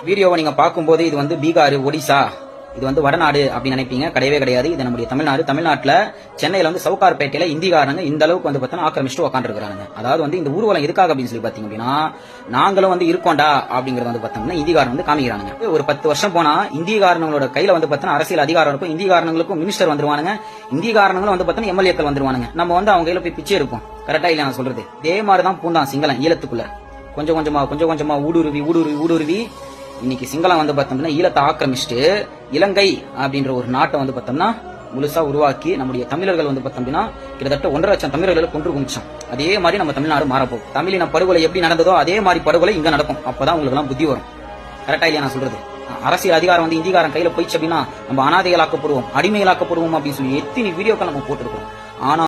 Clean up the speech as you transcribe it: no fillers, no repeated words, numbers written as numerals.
வீடியோவை நீங்க பார்க்கும்போது இது வந்து பீகார், ஒடிசா, இது வந்து வடநாடு அப்படின்னு நினைப்பீங்க. கிடையவே கிடையாது. இது நம்முடைய தமிழ்நாடு. தமிழ்நாட்டுல சென்னையில வந்து சவுகார்பேட்டையில இந்திக்காரங்க இந்த அளவுக்கு வந்து பார்த்தா ஆக்கிரமிச்சுட்டு உட்காந்துருக்காங்க. அதாவது வந்து இந்த ஊர்வலம் எதுக்காக அப்படின்னு சொல்லி பாத்தீங்க அப்படின்னா, நாங்களும் வந்து இருக்கோண்டா அப்படிங்கறது வந்து பார்த்தோம்னா இந்திக்காரன் வந்து காமிக்கிறாங்க. ஒரு 10 வருஷம் போனா இந்திக்காரங்களோட கையில வந்து பார்த்தா அரசியல் அதிகாரம் இருக்கும். இந்திக்காரங்களுக்கும் மினிஸ்டர் வந்துருவானுங்க. இந்திக்காரங்களும் வந்து பார்த்தா எம்எல்ஏக்கள் வந்துருவானுங்க. நம்ம வந்து அவங்க கையில போய் பிச்சை இருக்கும். கரெக்டா இல்ல நான் சொல்றது? இதே மாதிரிதான் பூந்தான் சிங்களம் ஈழத்துக்குள்ள கொஞ்சம் கொஞ்சமா ஊடுருவி இன்னைக்கு சிங்களம் வந்து பார்த்தோம்னா ஈழத்தை ஆக்கிரமிச்சுட்டு இலங்கை அப்படின்ற ஒரு நாட்டை வந்து பார்த்தோம்னா முழுசா உருவாக்கி நம்முடைய தமிழர்கள் வந்து பார்த்தோம்னா கிட்டத்தட்ட 1.5 லட்சம் தமிழர்களை கொன்று குமிச்சோம். அதே மாதிரி நம்ம தமிழ்நாடு மாறப்போம். தமிழின படுகொலை எப்படி நடந்ததோ அதே மாதிரி படுகொலை இங்க நடக்கும். அப்பதான் உங்களுக்கு எல்லாம் புத்தி வரும். கரெக்டா இல்லையா நான் சொல்றது? அரசியல் அதிகாரம் வந்து இந்திக்காரன் கையில போயிடுச்சு அப்படின்னா நம்ம அனாதைகளாக்கப்படுவோம், அடிமைகளாக்கப்படுவோம் அப்படின்னு சொல்லி எத்தனை வீடியோக்கள் நம்ம போட்டிருக்கோம். ஆனா